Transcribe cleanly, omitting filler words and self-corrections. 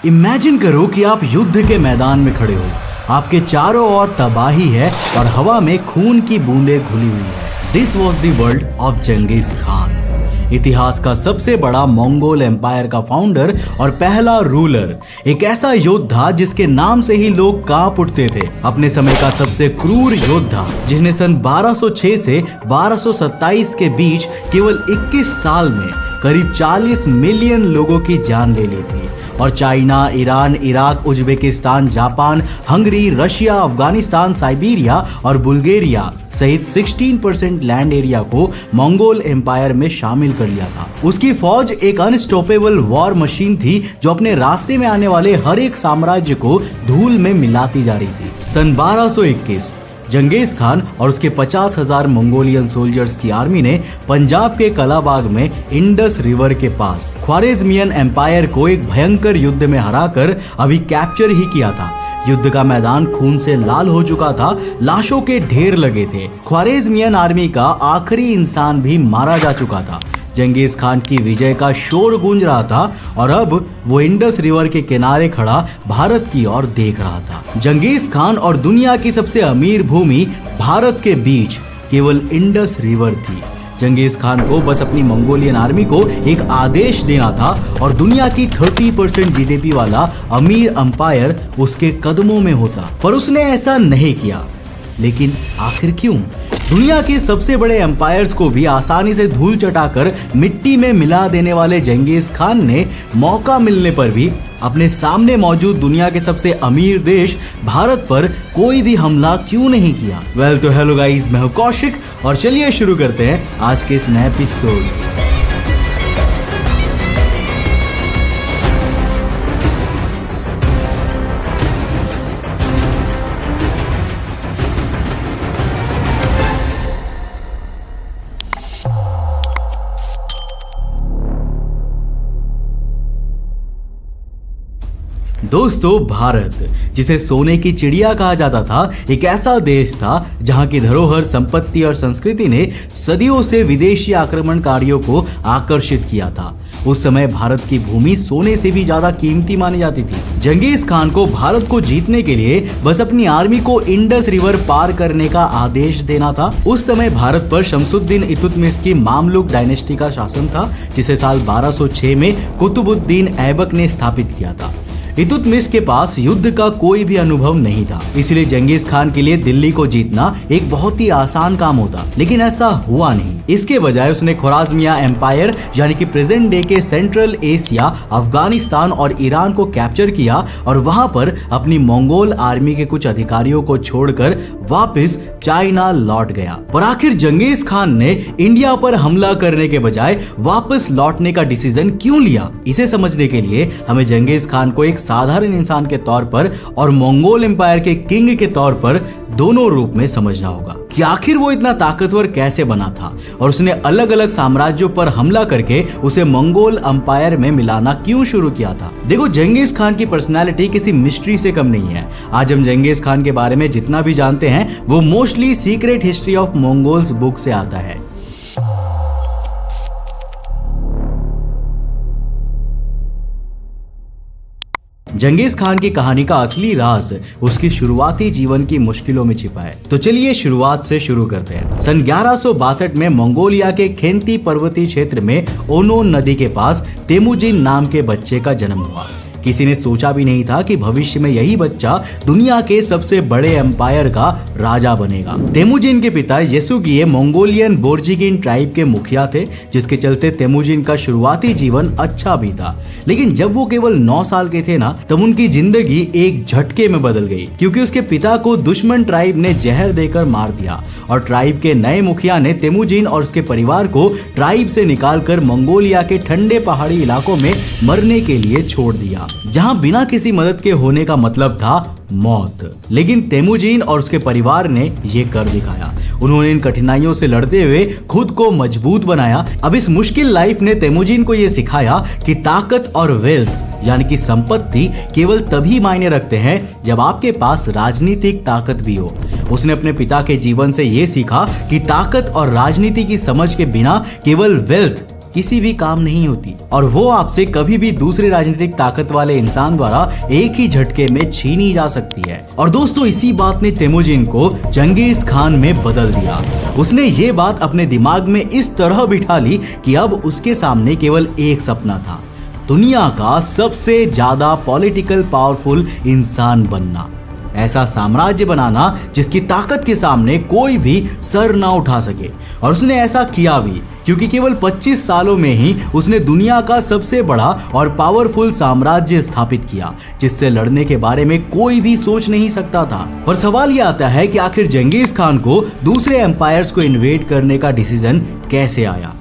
Imagine करो कि आप युद्ध के मैदान में खड़े हो, आपके चारों ओर तबाही है और हवा में खून की बूंदें घुली हुई है। This was the world of Genghis Khan, इतिहास का सबसे बड़ा मंगोल एम्पायर का फाउंडर और पहला रूलर, एक ऐसा योद्धा जिसके नाम से ही लोग कांप उठते थे। अपने समय का सबसे क्रूर योद्धा जिसने सन 1206 से 1227 के बीच केवल 21 साल में करीब 40 मिलियन लोगों की जान ले ली थी और China, Iran, Iraq, Uzbekistan, Japan, Hungary, Russia, Afghanistan, Siberia और बुल्गारिया सहित 16% लैंड एरिया को मंगोल एम्पायर में शामिल कर लिया था। उसकी फौज एक अनस्टॉपेबल वॉर मशीन थी जो अपने रास्ते में आने वाले हर एक साम्राज्य को धूल में मिलाती जा रही थी। सन 1221 जंगीज खान और उसके 50,000 मंगोलियन सोल्जर्स की आर्मी ने पंजाब के कलाबाग में इंडस रिवर के पास ख्वारेज़मियन एम्पायर को एक भयंकर युद्ध में हराकर अभी कैप्चर ही किया था। युद्ध का मैदान खून से लाल हो चुका था, लाशों के ढेर लगे थे। ख्वारेज़मियन आर्मी का आखिरी इंसान भी मारा जा चुका था। जंगीज खान की विजय का शोर गूंज रहा था और अब वो इंडस रिवर के किनारे खड़ा भारत की ओर देख रहा था। जंगीज खान और दुनिया की सबसे अमीर भूमि भारत के बीच केवल इंडस रिवर थी। जंगीज खान को बस अपनी मंगोलियन आर्मी को एक आदेश देना था और दुनिया की 30% जीडीपी वाला अमीर अंपायर उसके कदमों में होता, पर उसने ऐसा नहीं किया। लेकिन आखिर क्यों? दुनिया के सबसे बड़े एम्पायर्स को भी आसानी से धूल चटाकर मिट्टी में मिला देने वाले जंगीज खान ने मौका मिलने पर भी अपने सामने मौजूद दुनिया के सबसे अमीर देश भारत पर कोई भी हमला क्यों नहीं किया? वेल तो हेलो गाइस, मैं हूं कौशिक और चलिए शुरू करते हैं आज के इस नए एपिसोड। दोस्तों, भारत जिसे सोने की चिड़िया कहा जाता था, एक ऐसा देश था जहां की धरोहर, संपत्ति और संस्कृति ने सदियों से विदेशी आक्रमणकारियों को आकर्षित किया था। उस समय भारत की भूमि सोने से भी ज्यादा कीमती मानी जाती थी। जंगीज खान को भारत को जीतने के लिए बस अपनी आर्मी को इंडस रिवर पार करने का आदेश देना था। उस समय भारत पर शमसुद्दीन इल्तुतमिश की मामलुक डायनेस्टी का शासन था, जिसे साल 1206 में कुतुबुद्दीन ऐबक ने स्थापित किया था। इल्तुतमिश के पास युद्ध का कोई भी अनुभव नहीं था, इसलिए जंगीज खान के लिए दिल्ली को जीतना एक बहुत ही आसान काम होता, लेकिन ऐसा हुआ नहीं। इसके बजाय उसने ख्वाराज़मिया एम्पायर यानी कि प्रेजेंट डे के सेंट्रल एशिया, अफगानिस्तान और ईरान को कैप्चर किया और वहां पर अपनी मंगोल आर्मी के कुछ अधिकारियों को छोड़कर वापस चाइना लौट गया। पर आखिर जंगीज खान ने इंडिया पर हमला करने के बजाय वापस लौटने का डिसीजन क्यों लिया? इसे समझने के लिए हमें जंगीज खान को एक साधारण इंसान के तौर पर और मंगोल एम्पायर के किंग के तौर पर दोनों रूप में समझना होगा कि आखिर वो इतना ताकतवर कैसे बना था और उसने अलग अलग साम्राज्यों पर हमला करके उसे मंगोल एम्पायर में मिलाना क्यों शुरू किया था। देखो, जंगीज खान की पर्सनालिटी किसी मिस्ट्री से कम नहीं है। आज हम जंगीज खान के बारे में जितना भी जानते हैं वो mostly secret history of Mongols book से आता है। जंगीज खान की कहानी का असली राज उसकी शुरुआती जीवन की मुश्किलों में छिपा है। तो चलिए शुरुआत से शुरू करते हैं। सन 1162 में मंगोलिया के खेंती पर्वतीय क्षेत्र में ओनोन नदी के पास तेमुजिन नाम के बच्चे का जन्म हुआ। किसी ने सोचा भी नहीं था कि भविष्य में यही बच्चा दुनिया के सबसे बड़े एम्पायर का राजा बनेगा। तेमुजिन के पिता येसुगिए मंगोलियन बोर्जिगिन ट्राइब के मुखिया थे, जिसके चलते तेमुजिन का शुरुआती जीवन अच्छा भी था। लेकिन जब वो केवल 9 साल के थे ना, तब उनकी जिंदगी एक झटके में बदल गई, क्योंकि उसके पिता को दुश्मन ट्राइब ने जहर देकर मार दिया और ट्राइब के नए मुखिया ने तेमुजिन और उसके परिवार को ट्राइब से निकालकर मंगोलिया के ठंडे पहाड़ी इलाकों में मरने के लिए छोड़ दिया, जहां बिना किसी मदद के होने का मतलब था मौत। लेकिन तेमुजिन और उसके परिवार ने ये कर दिखाया। उन्होंने इन कठिनाइयों से लड़ते हुए खुद को मजबूत बनाया। अब इस मुश्किल लाइफ ने तेमुजिन को ये सिखाया कि ताकत और वेल्थ यानी कि संपत्ति केवल तभी मायने रखते हैं जब आपके पास राजनीतिक ताकत भी हो। उसने अपने पिता के जीवन से ये सीखा कि ताकत और राजनीति की समझ के बिना केवल वेल्थ किसी भी काम नहीं होती और वो आपसे कभी भी दूसरे राजनीतिक ताकत वाले इंसान द्वारा एक ही झटके में छीनी जा सकती है। और दोस्तों इसी बात ने तेमुजिन को जंगीज खान में बदल दिया। उसने ये बात अपने दिमाग में इस तरह बिठा ली कि अब उसके सामने केवल एक सपना था, दुनिया का सबसे ज्यादा पॉलिटिकल पावरफुल इंसान बनना, ऐसा साम्राज्य बनाना जिसकी ताकत के सामने कोई भी सर ना उठा सके। और उसने ऐसा किया भी, क्योंकि केवल 25 सालों में ही उसने दुनिया का सबसे बड़ा और पावरफुल साम्राज्य स्थापित किया, जिससे लड़ने के बारे में कोई भी सोच नहीं सकता था। पर सवाल यह आता है कि आखिर जंगीज खान को दूसरे एम्पायर्स को इन्वेड करने का डिसीजन कैसे आया।